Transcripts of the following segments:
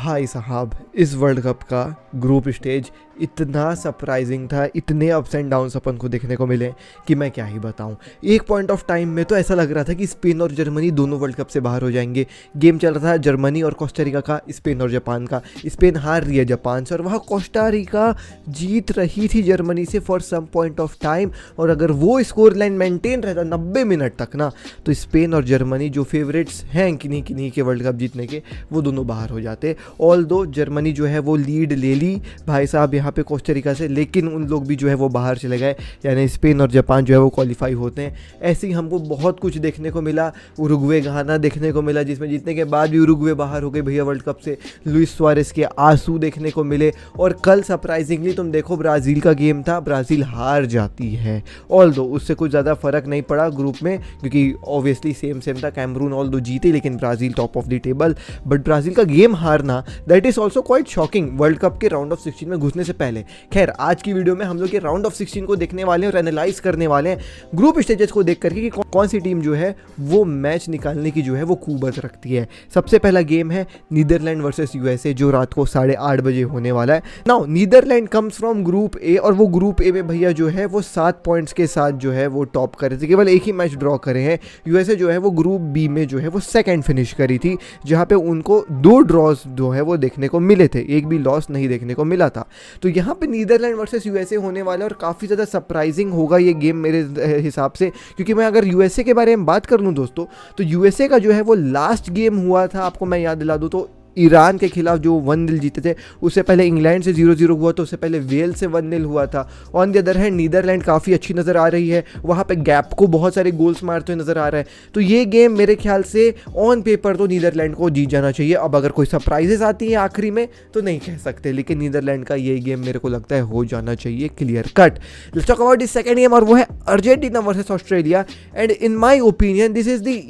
भाई साहब, इस वर्ल्ड कप का ग्रुप स्टेज इतना सरप्राइजिंग था, इतने अप्स एंड डाउन्स अपन को देखने को मिले कि मैं क्या ही बताऊं। एक पॉइंट ऑफ टाइम में तो ऐसा लग रहा था कि स्पेन और जर्मनी दोनों वर्ल्ड कप से बाहर हो जाएंगे। गेम चल रहा था जर्मनी और कोस्टा रिका का, स्पेन और जापान का। स्पेन हार रही है जापान से और वहाँ कोस्टा रिका जीत रही थी जर्मनी से for some point of time. और अगर वो स्कोर लाइन मेंटेन रहता 90 मिनट तक ना, तो स्पेन और जर्मनी जो फेवरेट्स हैं किन्हीं के वर्ल्ड कप जीतने के, वो दोनों बाहर हो जाते। ऑल दो जर्मनी जो है वो लीड ले ली भाई साहब यहाँ पे कोस्टा रिका से, लेकिन उन लोग भी जो है वो बाहर चले गए, यानी स्पेन और जापान जो है वो क्वालिफाई होते हैं। ऐसे ही हमको बहुत कुछ देखने को मिला। उरुग्वे घाना देखने को मिला, जिसमें जीतने के बाद भी उरुग्वे बाहर हो गई भैया वर्ल्ड कप से। लुइस सुआरेस के आंसू देखने को मिले। और कल सरप्राइजिंगली तुम देखो, ब्राज़ील का गेम था, ब्राज़ील हार जाती है। ऑल दो उससे कुछ ज़्यादा फर्क नहीं पड़ा ग्रुप में, क्योंकि ऑब्वियसली सेम था। कैमरून ऑल दो जीते, लेकिन Brazil top of the table. But Brazil का गेम हारना, that is also quite shocking world cup के राउंड ऑफ 16 में घुसने से पहले। खैर, आज की वीडियो में हम लोग के राउंड ऑफ 16 को देखने वाले हैं और एनालाइज करने वाले हैं ग्रुप स्टेजेस को देख करके कि कौन सी टीम जो है वो मैच निकालने की जो है वो कुवत रखती है। सबसे पहला गेम है नीदरलैंड वर्सेस यूएसए, जो रात को 8:30 बजे होने वाला है। Now Netherland comes from group A, और वो ग्रुप ए में भैया जो है वो 7 पॉइंट्स के साथ जो है वो टॉप करे थे, केवल एक ही मैच ड्रॉ करे हैं। यूएसए जो है वो ग्रुप बी में जो है वो सेकंड फिनिश करी थी, जहाँ पे उनको 2 ड्रॉज जो है वो देखने को मिले थे, एक भी लॉस नहीं देखने को मिला था। तो यहाँ पे नीदरलैंड वर्सेस यूएसए होने वाला है और काफ़ी ज़्यादा सरप्राइजिंग होगा ये गेम मेरे हिसाब से, क्योंकि मैं अगर यूएसए के बारे में बात कर लूँ दोस्तों, तो यूएसए का जो है वो लास्ट गेम हुआ था, आपको मैं याद दिला दूँ तो ईरान के खिलाफ जो 1-0 जीते थे। उससे पहले इंग्लैंड से 0-0 हुआ, तो उससे पहले वेल्स से 1-0 हुआ था। On the other hand Netherland काफ़ी अच्छी नज़र आ रही है, वहाँ पे गैप को बहुत सारे गोल्स मारते हुए नज़र आ रहा है। तो ये गेम मेरे ख्याल से ऑन पेपर तो नीदरलैंड को जीत जाना चाहिए। अब अगर कोई सरप्राइजेस आती है आखिरी में तो नहीं कह सकते, लेकिन नीदरलैंड का ये गेम मेरे को लगता है हो जाना चाहिए clear cut. Let's talk about this second game, और वो है Argentina versus Australia. And in my opinion this is the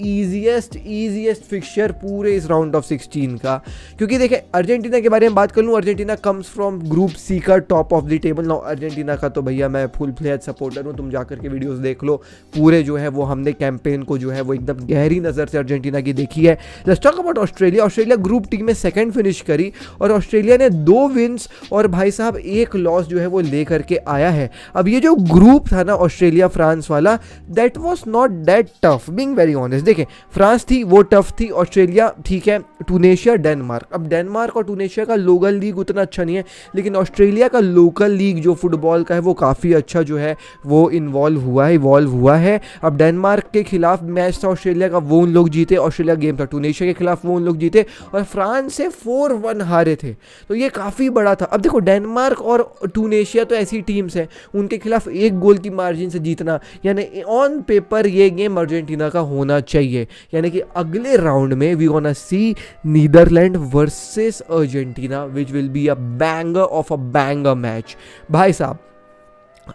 easiest fixture पूरे इस राउंड ऑफ 16 का, क्योंकि देखिए अर्जेंटीना के बारे में बात कर लूँ, Argentina comes from group C का top of the table. Now Argentina का तो भैया मैं फुल फ्लेज सपोर्टर हूँ, तुम जाकर के वीडियोस देख लो पूरे, जो है वो हमने कैंपेन को जो है वो एकदम गहरी नज़र से अर्जेंटीना की देखी है। Let's talk about Australia. Australia group T में सेकंड फिनिश करी, और ऑस्ट्रेलिया ने 2 विन्स और भाई साहब 1 लॉस जो है वो ले करके आया है। अब ये जो ग्रुप था ना ऑस्ट्रेलिया फ्रांस वाला, that was not that tough, being very honest. देखें, फ्रांस थी वो टफ थी, ऑस्ट्रेलिया ठीक है, टूनेशिया, डेनमार्क। अब डेनमार्क और टूनेशिया का लोकल लीग उतना अच्छा नहीं है, लेकिन ऑस्ट्रेलिया का लोकल लीग जो फुटबॉल का है वो काफ़ी अच्छा जो है वो इवॉल्व हुआ है। अब डेनमार्क के खिलाफ मैच था ऑस्ट्रेलिया का, वो उन लोग जीते। ऑस्ट्रेलिया गेम था टूनेशिया के खिलाफ, वो उन लोग जीते, और फ्रांस से 4-1 हारे थे। तो ये काफ़ी बड़ा था। अब देखो, डेनमार्क और टूनेशिया तो ऐसी टीम्स हैं, उनके खिलाफ 1 गोल की मार्जिन से जीतना, यानी ऑन पेपर ये गेम अर्जेंटीना का होना चाहिए। यानी कि अगले राउंड में we gonna see Netherland versus Argentina, which will be a banger of a banger match. भाई साहब,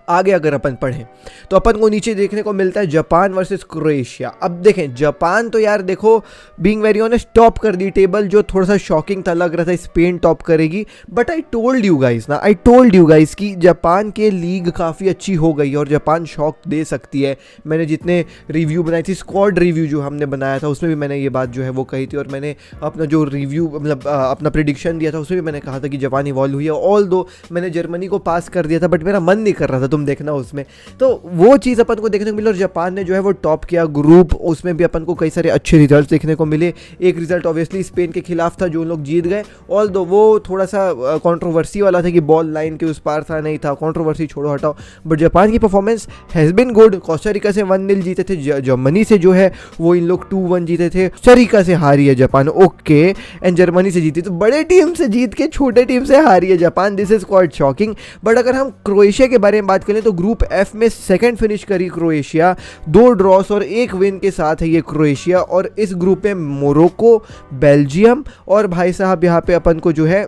आगे अगर अपन पढ़ें तो अपन को नीचे देखने को मिलता है जापान वर्सेस क्रोएशिया। अब देखें, जापान तो यार देखो बीइंग वेरी ऑनेस्ट टॉप कर दी टेबल, जो थोड़ा सा शॉकिंग था, लग रहा था स्पेन टॉप करेगी। But I told you guys कि जापान के लीग काफ़ी अच्छी हो गई और जापान शॉक दे सकती है। मैंने जितने रिव्यू बनाई थी, स्क्वाड रिव्यू जो हमने बनाया था, उसमें भी मैंने ये बात जो है वो कही थी, और मैंने अपना जो रिव्यू मतलब अपना प्रेडिक्शन दिया था उसमें भी मैंने कहा था कि जापान इवॉल्व हुई है। ऑल दो मैंने जर्मनी को पास कर दिया था, बट मेरा मन नहीं कर रहा था, तुम देखना उसमें। तो वो चीज़ अपन को देखने को मिली, और जापान ने जो है वो टॉप किया ग्रुप। उसमें भी अपन को कई सारे अच्छे रिजल्ट देखने को मिले। एक रिजल्ट ऑब्वियसली स्पेन के खिलाफ था, जो लोग जीत गए। ऑल दो वो थोड़ा सा कंट्रोवर्सी वाला था कि बॉल लाइन के उस पार था, नहीं था, कंट्रोवर्सी छोड़ो हटाओ। बट जापान की performance has been good. Costa Rica से 1-0 जीते थे, जर्मनी से जो है वो इन लोग 2-1 जीते थे। कोस्टा रिका से हारी है जापान, ओके, एंड जर्मनी से जीती। तो बड़े टीम से जीत के छोटे टीम से हारी है Japan, this is quite shocking. But अगर हम क्रोएशिया के बारे में बात करें तो ग्रुप एफ में सेकंड फिनिश करी क्रोएशिया, 2 ड्रॉस और 1 विन के साथ है ये क्रोएशिया। और इस ग्रुप में मोरक्को, बेल्जियम और भाई साहब यहाँ पे अपन को जो है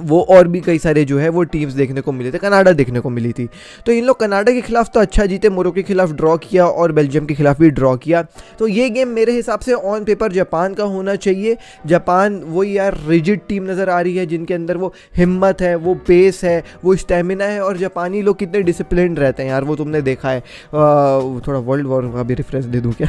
वो और भी कई सारे जो है वो टीम्स देखने को मिले थे, कनाडा देखने को मिली थी। तो इन लोग कनाडा के खिलाफ तो अच्छा जीते, मोरक्को के खिलाफ ड्रॉ किया और बेल्जियम के खिलाफ भी ड्रॉ किया। तो ये गेम मेरे हिसाब से ऑन पेपर जापान का होना चाहिए। जापान वो यार रिजिड टीम नज़र आ रही है, जिनके अंदर वो हिम्मत है, वो पेस है, वो स्टेमिना है, और जापानी लोग कितने डिसिप्लिन रहते हैं यार, वो तुमने देखा है। थोड़ा वर्ल्ड वॉर का भी रेफरेंस दे दूँ क्या?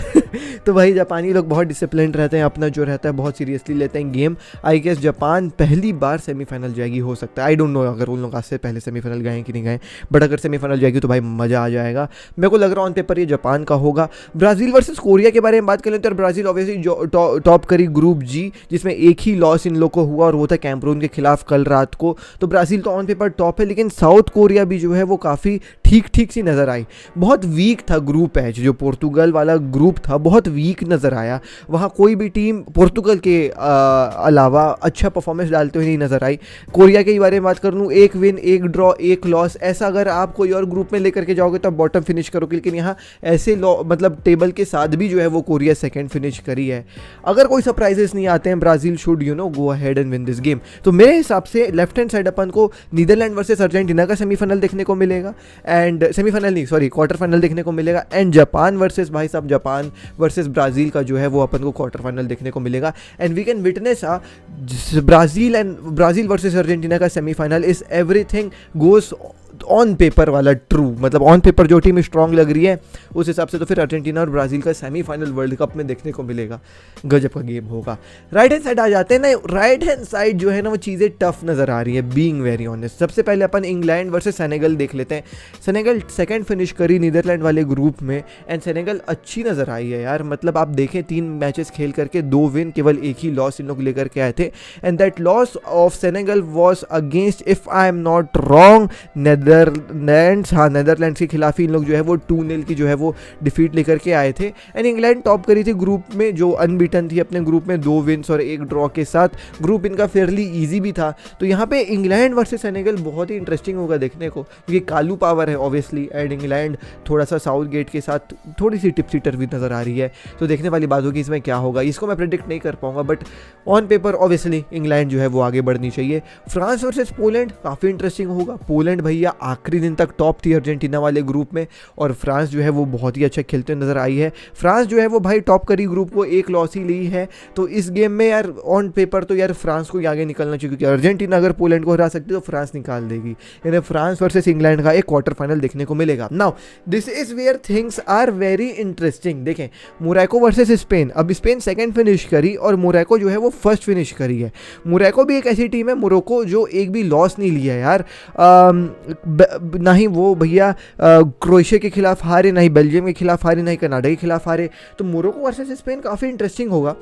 तो भाई जापानी लोग बहुत डिसिप्लिन रहते हैं, अपना जो रहता है बहुत सीरियसली लेते हैं गेम। आई गेस जापान पहली बार सेमीफाइनल जाएगी, हो सकता है, आई डोंट नो अगर उन लोग आज से पहले सेमीफाइनल गए कि नहीं गए, बट अगर सेमीफाइनल जाएगी तो भाई मज़ा आ जाएगा। मेरे को लग रहा है ऑन पेपर ये जापान का होगा। ब्राज़ील वर्सेस कोरिया के बारे में बात करें तो ब्राज़ील ऑब्वियसली टॉप करी ग्रुप जी, जिसमें एक ही लॉस इन लोग को हुआ और वो था कैमरून के खिलाफ कल रात को। तो ब्राज़ील तो ऑन पेपर टॉप है, लेकिन साउथ कोरिया भी जो है वो काफ़ी ठीक सी नज़र आई। बहुत वीक था ग्रुप एच, जो पोर्तुगल वाला ग्रुप था बहुत वीक नज़र आया। वहाँ कोई भी टीम पोर्तुगल के अलावा अच्छा परफॉर्मेंस डालते हुए नहीं नज़र आई। कोरिया के बारे में बात कर लूँ, एक विन, एक ड्रॉ, एक लॉस, ऐसा अगर आप कोई और ग्रुप में लेकर के जाओगे तो बॉटम फिनिश करोगे, लेकिन यहाँ ऐसे मतलब टेबल के साथ भी जो है वो कोरिया सेकंड फिनिश करी है। अगर कोई सरप्राइजेस नहीं आते हैं, Brazil should go ahead and win this game. तो मेरे हिसाब से लेफ्ट हैंड साइड अपन को नीदरलैंड वर्सेस अर्जेंटीना का सेमीफाइनल देखने को मिलेगा, एंड सेमीफाइनल नहीं सॉरी क्वार्टर फाइनल देखने को मिलेगा, एंड जापान वर्सेस भाई साहब जापान वर्सेस ब्राज़ील का जो है वो अपन को क्वार्टर फाइनल देखने को मिलेगा। And we can witness Brazil versus Argentina का semifinal is everything goes on paper वाला ट्रू, मतलब ऑन पेपर जो टीम स्ट्रांग लग रही है उस हिसाब से तो फिर अर्जेंटीना और ब्राज़ील का सेमीफाइनल वर्ल्ड कप में देखने को मिलेगा। गजब का गेम होगा। राइट हैंड साइड आ जाते हैं ना, राइट हैंड साइड जो है ना वो चीज़ें टफ नज़र आ रही है, बीइंग वेरी ऑनेस्ट। सबसे पहले अपन इंग्लैंड वर्सेस सेनेगल देख लेते हैं। सेनेगल सेकंड फिनिश करी नीदरलैंड वाले ग्रुप में, एंड सेनेगल अच्छी नज़र आई है यार। मतलब आप देखें 3 मैचेस खेल करके 2 विन, केवल एक ही लॉस इन लोग लेकर के आए थे, and that loss of Senegal was against, if I am not wrong, Netherlands के खिलाफ ही इन लोग जो है वो 2-0 की जो है वो डिफीट लेकर के आए थे। एंड इंग्लैंड टॉप करी थी ग्रुप में, जो अनबीटन थी अपने ग्रुप में 2 विन्स और 1 ड्रॉ के साथ। ग्रुप इनका फेयरली इजी भी था। तो यहाँ पे इंग्लैंड वर्सेस सेनेगल बहुत ही इंटरेस्टिंग होगा देखने को, क्योंकि कालू पावर है ऑब्वियसली, एंड इंग्लैंड थोड़ा सा साउथ गेट के साथ थोड़ी सी टिप सीटर भी नज़र आ रही है। तो देखने वाली बात होगी इसमें क्या होगा, इसको मैं प्रेडिक्ट नहीं कर पाऊंगा, but on paper obviously England जो है वो आगे बढ़नी चाहिए। फ्रांस वर्सेस पोलैंड काफ़ी इंटरेस्टिंग होगा। पोलैंड भैया आखिरी दिन तक टॉप थी अर्जेंटीना वाले ग्रुप में, और फ्रांस जो है वो बहुत ही अच्छा खेलते नजर आई है। फ्रांस जो है वो भाई टॉप करी ग्रुप को, 1 लॉस ही ली है। तो इस गेम में यार ऑन पेपर तो यार फ्रांस को आगे निकलना चाहिए, क्योंकि अर्जेंटीना अगर पोलैंड को हरा सकती है तो फ्रांस निकाल देगी। यानी फ्रांस वर्सेस इंग्लैंड का एक क्वार्टर फाइनल देखने को मिलेगा। Now this is where things are very interesting. देखें मोरक्को वर्सेस स्पेन, अब स्पेन सेकंड फिनिश करी और मोरक्को जो है वो फर्स्ट फिनिश करी है। मोरक्को भी एक ऐसी टीम है, मोरक्को जो एक भी लॉस नहीं लिया यार, ना ही वो भैया क्रोएशिया के खिलाफ हारे, ना ही बेल्जियम के खिलाफ हारे, ना ही कनाडा के खिलाफ हारे। तो मोरक्को वर्सेस स्पेन काफ़ी इंटरेस्टिंग होगा।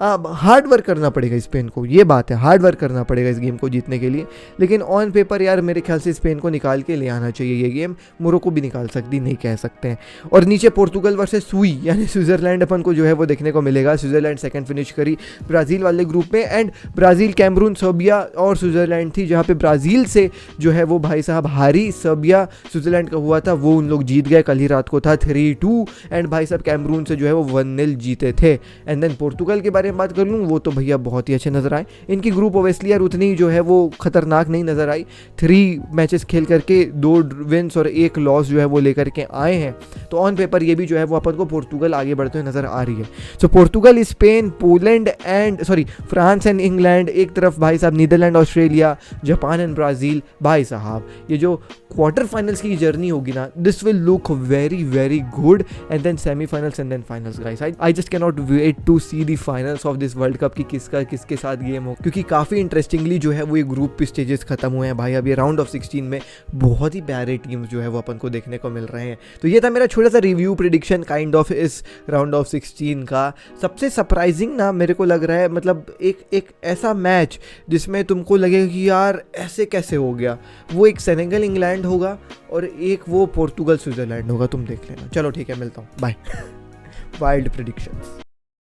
हार्ड वर्क करना पड़ेगा स्पेन को, ये बात है, हार्ड वर्क करना पड़ेगा इस गेम को जीतने के लिए। लेकिन ऑन पेपर यार मेरे ख्याल से स्पेन को निकाल के ले आना चाहिए ये गेम। मोरक्को भी निकाल सकती, नहीं कह सकते हैं। और नीचे पोर्तुगल वर्सेस सुई यानी स्विट्जरलैंड अपन को जो है वो देखने को मिलेगा। स्विट्जरलैंड सेकंड फिनिश करी ब्राज़ील वाले ग्रुप में, एंड ब्राज़ील, कैमरून, सर्बिया और स्विट्जरलैंड थी, जहाँ पे ब्राज़ील से जो है वो भाई साहब हारी। सर्बिया स्विट्जरलैंड का हुआ था, वो उन लोग जीत गए, कल ही रात को था 3-2, एंड भाई साहब कैमरून से जो है वो 1-0 जीते थे। एंड देन पोर्तुगल के बारे में बात कर लूँ, वो तो भैया बहुत ही अच्छे नजर आए। इनकी ग्रुप ओवेस्ली यार उतनी जो है वो खतरनाक नहीं नजर आई। 3 मैचेस खेल करके 2 विन्स और 1 लॉस जो है वो लेकर के आए हैं। तो ऑन पेपर ये भी जो है वो अपन को पोर्तुगल आगे बढ़ते हुए नजर आ रही है। So Portugal, Spain, Poland and France and England एक तरफ, भाई साहब Netherland, Australia, Japan and Brazil. भाई साहब ये जो क्वार्टर फाइनल्स की जर्नी होगी ना, this will look very very good, and then semifinals and then finals guys. I just can not wait to see the finals of this world cup, कि किसका किसके साथ गेम हो, क्योंकि काफ़ी इंटरेस्टिंगली जो है वो ये ग्रुप स्टेजेस खत्म हुए हैं भाई। अब ये राउंड ऑफ 16 में बहुत ही प्यारे टीम्स जो है वो अपन को देखने को मिल रहे हैं। तो ये था मेरा छोटा सा रिव्यू प्रेडिक्शन काइंड ऑफ इस राउंड ऑफ 16 का। सबसे सरप्राइजिंग ना मेरे को लग रहा है, मतलब एक ऐसा मैच जिसमें तुमको लगेगा कि यार ऐसे कैसे हो गया, वो एक सेनेगल इंग्लैंड होगा और एक वो पोर्तुगल स्विट्जरलैंड होगा। तुम देख लेना। चलो ठीक है, मिलता हूँ, बाय। Wild predictions.